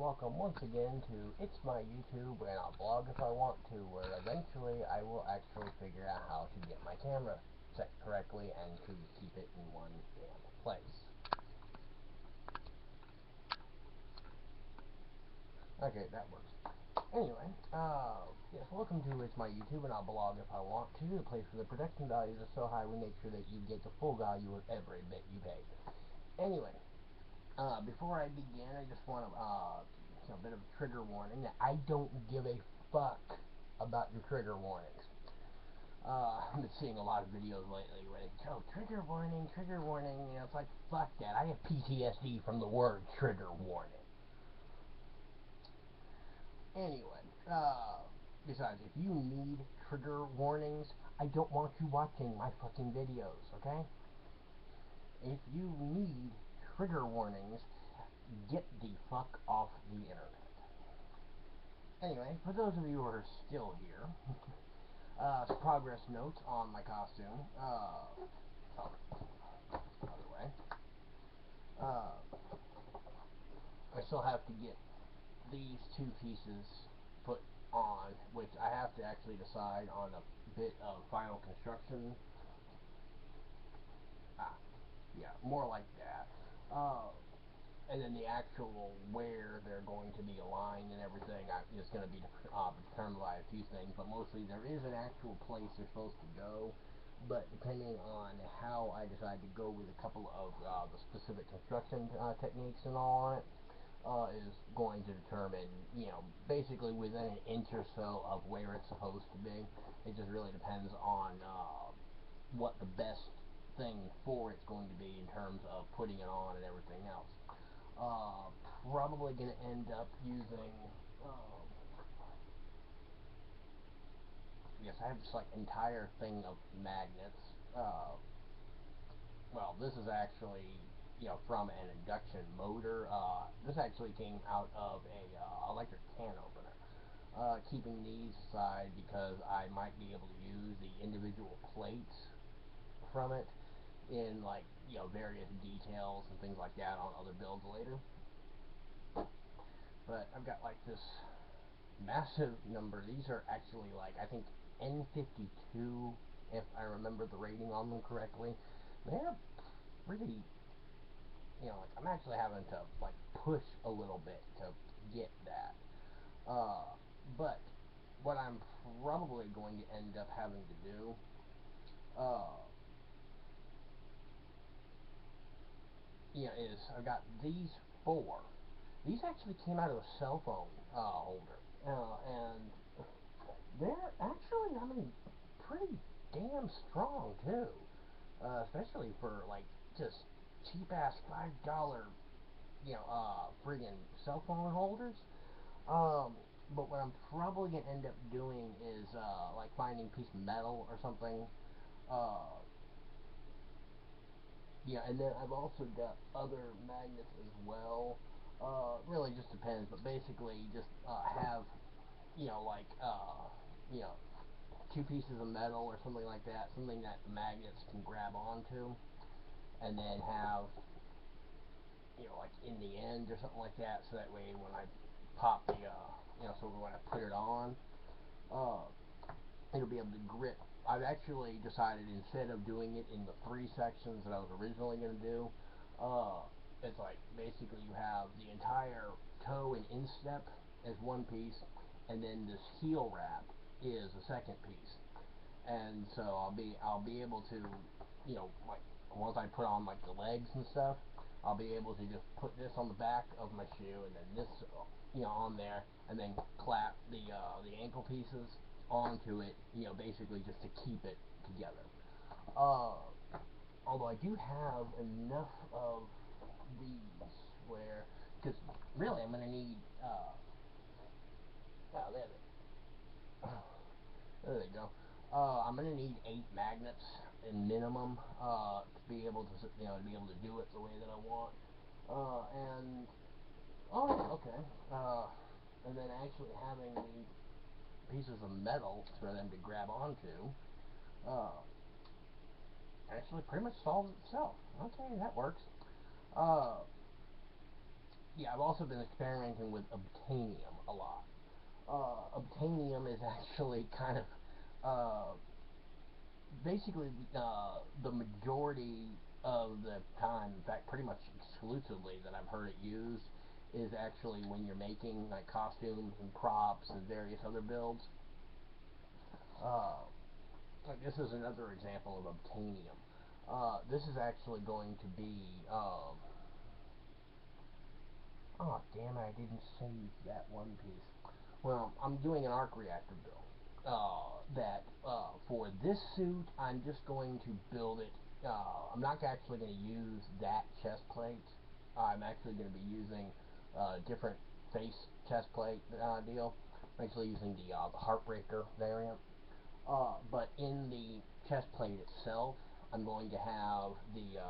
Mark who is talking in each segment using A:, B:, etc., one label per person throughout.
A: welcome once again to It's My YouTube, and I'll blog if I want to, where eventually I will actually figure out how to get my camera set correctly and to keep it in one damn place. Okay, that works. Anyway, yes, welcome to It's My YouTube, and I'll blog if I want to, the place where the production values are so high we make sure that you get the full value of every bit you pay. Anyway, before I begin, I just want to, a bit of a trigger warning that I don't give a fuck about your trigger warnings. I've been seeing a lot of videos lately where they go, trigger warning, you know, it's like, fuck that. I have PTSD from the word trigger warning. Anyway, besides, if you need trigger warnings, I don't want you watching my fucking videos, okay? If you need trigger warnings, get the fuck off the internet. Anyway, for those of you who are still here, some progress notes on my costume. Other way. I still have to get these two pieces put on, which I have to actually decide on a bit of final construction. Yeah, more like that. And then the actual where they're going to be aligned and everything is going to be determined by a few things, but mostly there is an actual place they're supposed to go, but depending on how I decide to go with a couple of the specific construction techniques and all on it, is going to determine, you know, basically within an inch or so of where it's supposed to be. It just really depends on what the best thing for it's going to be in terms of putting it on and everything else. Probably going to end up using, yes, I have this like entire thing of magnets. Well, this is actually, you know, from an induction motor. This actually came out of a electric can opener. Keeping these aside because I might be able to use the individual plates from it in, like, you know, various details and things like that on other builds later. But I've got like this massive number. These are actually like, I think N52, if I remember the rating on them correctly. They're pretty, you know, like I'm actually having to like push a little bit to get that. But what I'm probably going to end up having to do, you know, is I've got these four. These actually came out of a cell phone holder, and they're actually, I mean, pretty damn strong too, especially for like just cheap ass $5, you know, friggin' cell phone holders. But what I'm probably gonna end up doing is like finding a piece of metal or something. Yeah, and then I've also got other magnets as well. Really just depends, but basically just have, you know, like, you know, two pieces of metal or something like that, something that the magnets can grab onto, and then have, you know, like in the end or something like that, so that way when I pop the, you know, so when I put it on, it'll be able to grip. I've actually decided, instead of doing it in the 3 sections that I was originally going to do, it's like basically you have the entire toe and instep as one piece, and then this heel wrap is the second piece. And so I'll be able to, you know, like once I put on like the legs and stuff, I'll be able to just put this on the back of my shoe, and then this, you know, on there, and then clap the ankle pieces onto it, you know, basically just to keep it together. Although I do have enough of these where, because really I'm going to need, oh, there they go. I'm going to need 8 magnets in minimum, to be able to, you know, to be able to do it the way that I want. And, oh, okay. And then actually having the pieces of metal for them to grab onto, actually pretty much solves itself. Okay, that works. yeah, I've also been experimenting with obtainium a lot. Obtainium is actually kind of uh, basically the majority of the time, in fact, pretty much exclusively that I've heard it used is actually when you're making like costumes and props and various other builds. Uh, like this is another example of obtainium. This is actually going to be. Oh, damn it! I didn't save that one piece. Well, I'm doing an arc reactor build. That for this suit, I'm just going to build it. I'm not actually going to use that chest plate. I'm actually going to be using different face chest plate deal. I'm actually using the Heartbreaker variant. But in the chest plate itself, I'm going to have the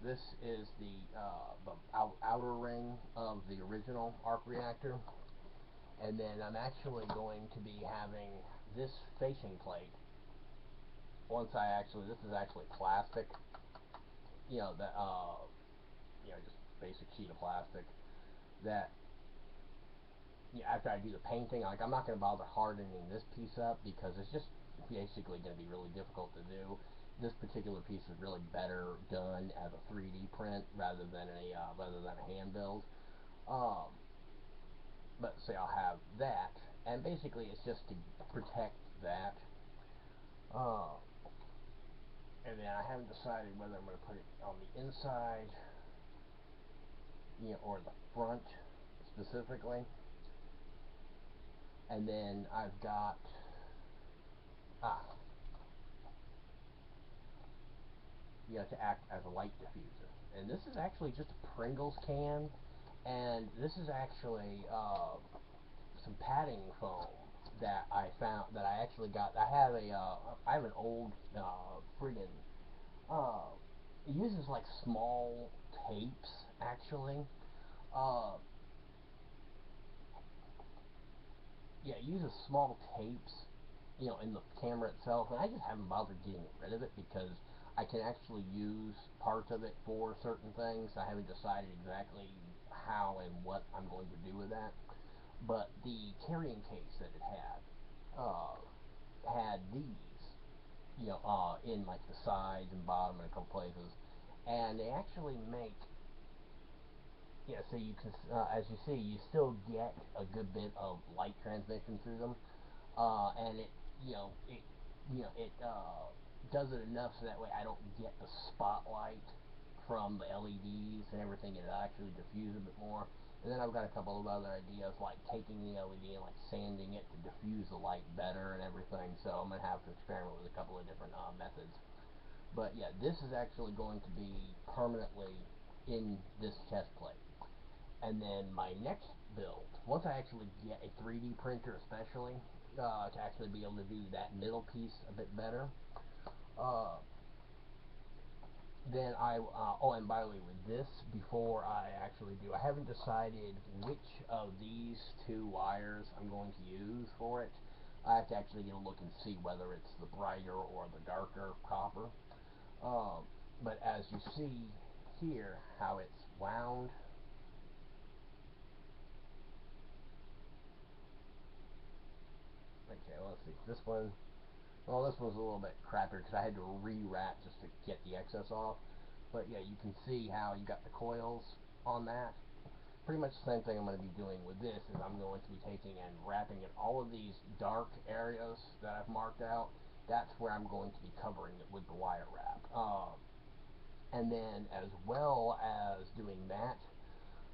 A: this is the outer ring of the original arc reactor, and then I'm actually going to be having this facing plate. Once I actually, this is actually plastic, that just basic sheet of plastic. That after I do the painting, like I'm not going to bother hardening this piece up because it's just basically going to be really difficult to do. This particular piece is really better done as a 3D print rather than a hand build. But say I'll have that, and basically it's just to protect that. And then I haven't decided whether I'm going to put it on the inside, or the front specifically. And then I've got to act as a light diffuser. And this is actually just a Pringles can, and this is actually some padding foam that I found that I actually got. I have an old friggin' it uses like small tapes actually. Uh, it uses small tapes, in the camera itself, and I just haven't bothered getting rid of it because I can actually use parts of it for certain things. I haven't decided exactly how and what I'm going to do with that. But the carrying case that it had these, in like the sides and bottom and a couple places, and they actually make, so you can, as you see, you still get a good bit of light transmission through them, and it does it enough so that way I don't get the spotlight from the LEDs and everything, and it actually diffuse a bit more. And then I've got a couple of other ideas, like taking the LED and like sanding it to diffuse the light better and everything. So I'm gonna have to experiment with a couple of different methods. But yeah, this is actually going to be permanently in this chest plate. And then my next build, once I actually get a 3D printer, especially to actually be able to do that middle piece a bit better. Then and by the way, with this, before I actually do, I haven't decided which of these two wires I'm going to use for it. I have to actually get a look and see whether it's the brighter or the darker copper. But as you see here, how it's wound. Okay, let's see. This one, well, this one's a little bit crappier because I had to re-wrap just to get the excess off. But yeah, you can see how you got the coils on that. Pretty much the same thing I'm going to be doing with this is I'm going to be taking and wrapping in all of these dark areas that I've marked out. That's where I'm going to be covering it with the wire wrap. And then as well as doing that,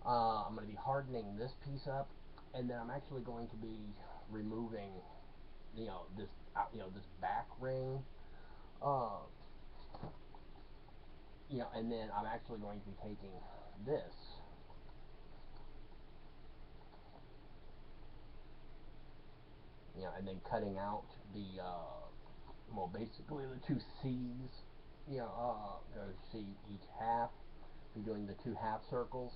A: I'm going to be hardening this piece up, and then I'm actually going to be removing, this back ring, and then I'm actually going to be taking this, and then cutting out the, basically the two C's, see each half, be doing the two half circles,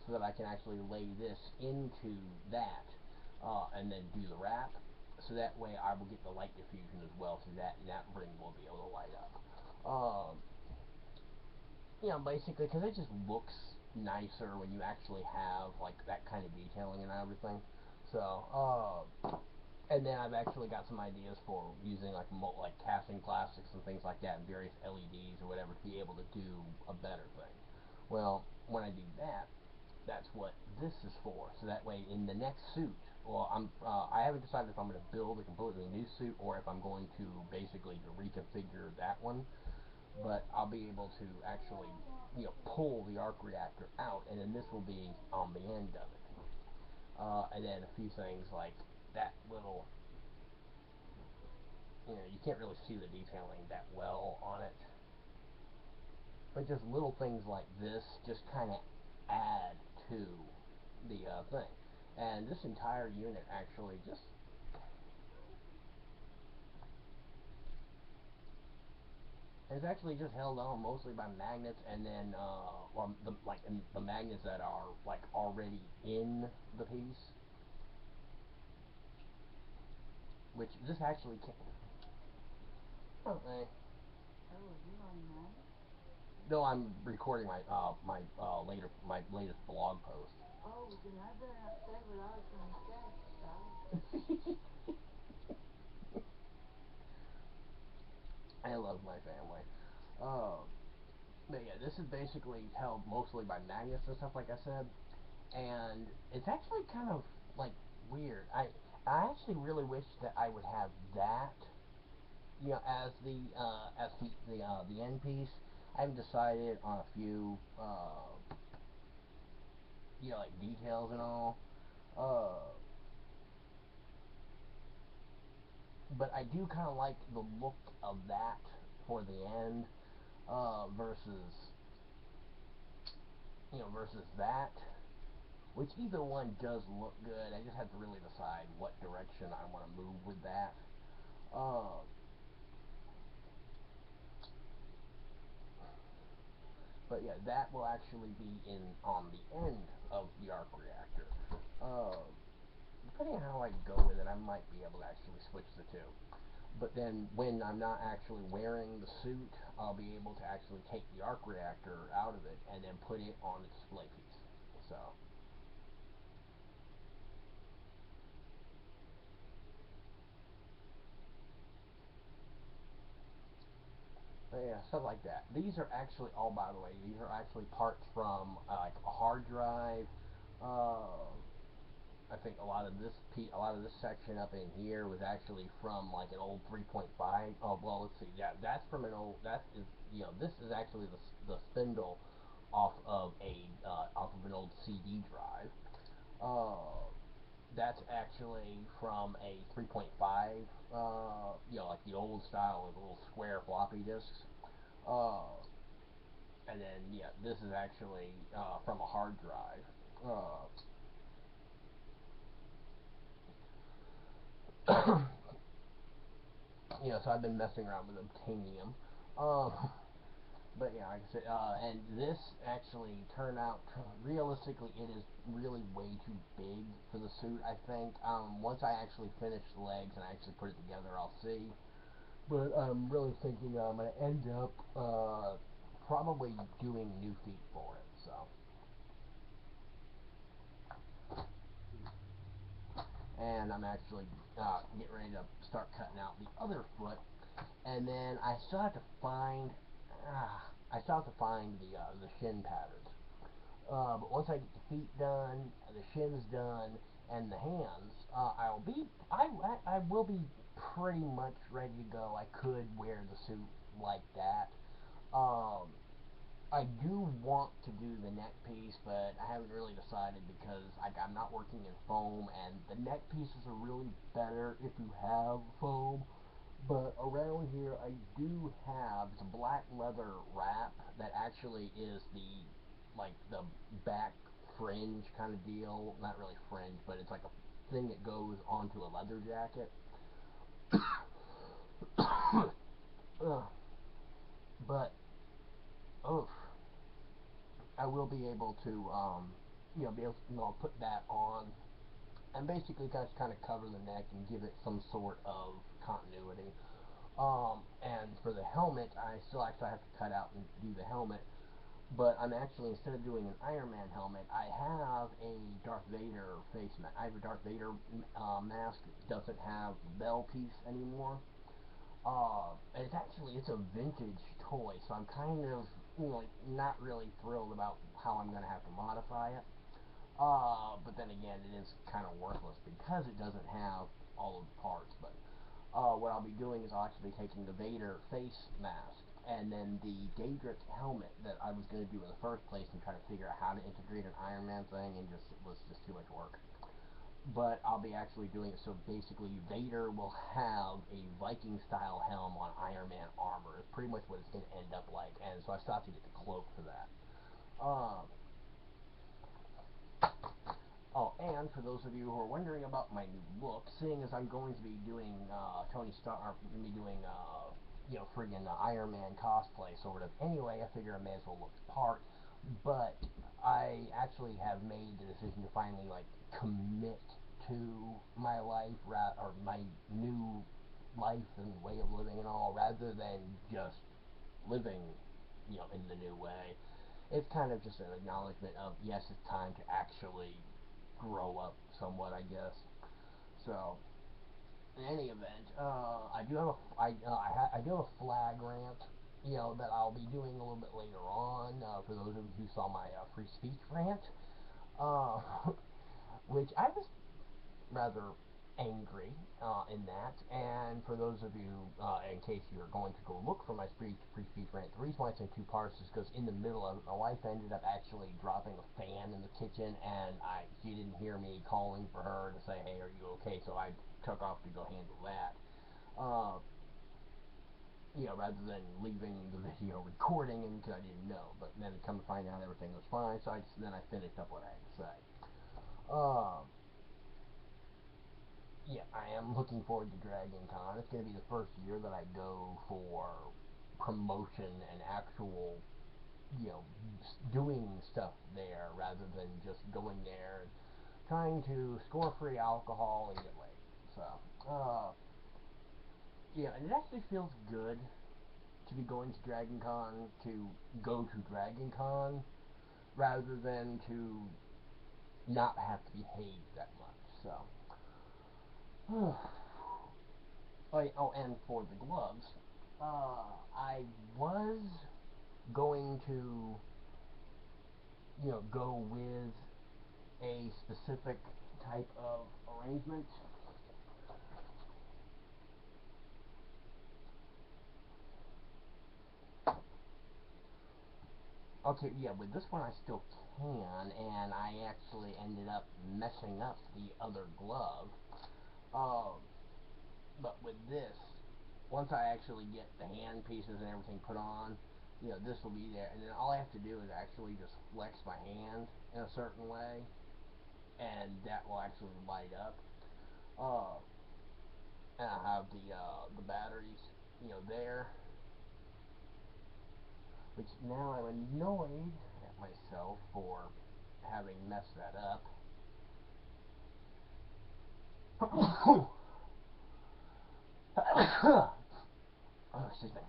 A: so that I can actually lay this into that, and then do the wrap, so that way I will get the light diffusion as well, so that ring will be able to light up. Basically, because it just looks nicer when you actually have like that kind of detailing and everything. So, and then I've actually got some ideas for using like casting plastics and things like that, and various LEDs or whatever to be able to do a better thing. Well, when I do that, that's what this is for. So that way, in the next suit, well, I haven't decided if I'm going to build a completely new suit or if I'm going to basically reconfigure that one. But I'll be able to actually, pull the arc reactor out, and then this will be on the end of it. And then a few things like that little, you can't really see the detailing that well on it, but just little things like this just kind of add to the thing. And this entire unit actually just is actually just held on mostly by magnets, and then or the magnets that are like already in the piece, which this actually can. Okay.
B: Oh, you on that?
A: No, I'm recording my latest blog post.
B: Oh, then I better not say what I was going to say, so.
A: I love my family. Uh, but yeah, this is basically held mostly by magnets and stuff, like I said, and it's actually kind of like weird. I actually really wish that I would have that, as the end piece. I haven't decided on a few, like details and all. Uh, but I do kind of like the look of that for the end, versus that. Which either one does look good. I just have to really decide what direction I want to move with that. Uh, but yeah, that will actually be in on the end of the arc reactor. Uh, Depending on how I go with it, I might be able to actually switch the two. But then when I'm not actually wearing the suit, I'll be able to actually take the arc reactor out of it and then put it on the display piece. So, but yeah, stuff like that. These are actually all, by the way, these are actually parts from like a hard drive. Uh, I think a lot of this section up in here was actually from like an old 3.5. Oh well, let's see. Yeah, that's from an old. That is, this is actually the spindle off of an old CD drive. Uh, that's actually from a 3.5. Like the old style with little square floppy disks. Uh, and then this is actually from a hard drive. So I've been messing around with obtanium. Um, but yeah, like I said, and this actually turned out, realistically, it is really way too big for the suit, I think. Once I actually finish the legs and I actually put it together, I'll see. But I'm really thinking I'm going to end up probably doing new feet for it, so. And I'm actually getting ready to start cutting out the other foot, and then I still have to find the shin patterns. But once I get the feet done, the shins done, and the hands, I will be pretty much ready to go. I could wear the suit like that. Um, I do want to do the neck piece, but I haven't really decided because I'm not working in foam, and the neck pieces are really better if you have foam. But around here, I do have the black leather wrap that actually is the back fringe kind of deal. Not really fringe, but it's like a thing that goes onto a leather jacket. But, oof, I will be able to, put that on and basically just kind of cover the neck and give it some sort of continuity. And for the helmet, I still actually have to cut out and do the helmet. But I'm actually, instead of doing an Iron Man helmet, I have a Darth Vader face mask. I have a Darth Vader mask. It doesn't have the bell piece anymore. And it's a vintage toy, so I'm kind of, like, not really thrilled about how I'm going to have to modify it. But then again, it is kind of worthless because it doesn't have all of the parts. But what I'll be doing is I'll actually be taking the Vader face mask and then the Daedric helmet that I was going to do in the first place and try to figure out how to integrate an Iron Man thing, and it was just too much work. But I'll be actually doing it so basically Vader will have a Viking style helm on Iron Man armor. It's pretty much what it's going to end up like, and so I still have to get the cloak for that. Oh, and for those of you who are wondering about my new look, seeing as I'm going to be doing Tony Stark, going to be doing friggin' Iron Man cosplay sort of. Anyway, I figure I may as well look the part. But I actually have made the decision to finally commit to my life, or my new life and way of living and all, rather than just living, in the new way. It's kind of just an acknowledgement of, yes, it's time to actually grow up somewhat, I guess. So, in any event, I do have a flag rant, that I'll be doing a little bit later on. For those of you who saw my free speech rant, uh, which I was rather angry in that. And for those of you, in case you're going to go look for my free speech rant, the reason why it's in two parts is because in the middle of it, my wife ended up actually dropping a fan in the kitchen, and she didn't hear me calling for her to say, hey, are you okay? So I took off to go handle that. Rather than leaving the video recording, and because I didn't know. But then come to find out everything was fine, so then I finished up what I had to say. Yeah, I am looking forward to Dragon Con. It's going to be the first year that I go for promotion and actual, doing stuff there rather than just going there and trying to score free alcohol and get laid. So, yeah, and it actually feels good to be going to Dragon Con, to go to Dragon Con, rather than to not have to behave that much. So, oh, and for the gloves, I was going to, go with a specific type of arrangement. Okay, yeah, with this one I still can, and I actually ended up messing up the other glove. But with this, once I actually get the hand pieces and everything put on, this will be there, and then all I have to do is actually just flex my hand in a certain way, and that will actually light up. And I have the batteries, there, which now I'm annoyed at myself for having messed that up. Oh, excuse me.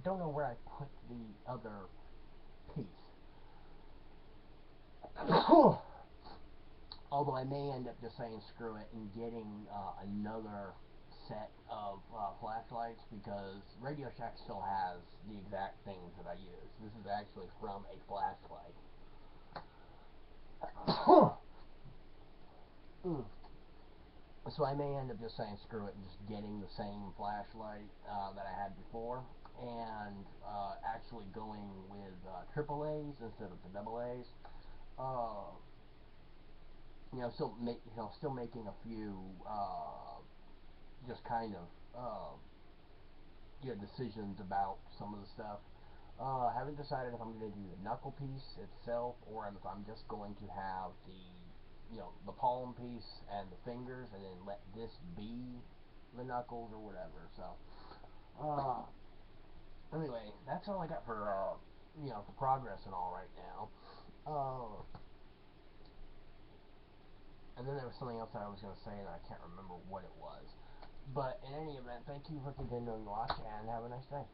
A: Don't know where I put the other piece. Although I may end up just saying screw it and getting another set of flashlights, because Radio Shack still has the exact things that I use. This is actually from a flashlight. So I may end up just saying screw it and just getting the same flashlight that I had before, and actually going with AAAs instead of the double A's. Still making a few just kind of decisions about some of the stuff. I haven't decided if I'm going to do the knuckle piece itself, or if I'm just going to have the palm piece and the fingers, and then let this be the knuckles or whatever. So, anyway, that's all I got for for progress and all right now. And then there was something else that I was going to say, and I can't remember what it was.
C: But in any event, thank you for continuing to watch, and have a nice day.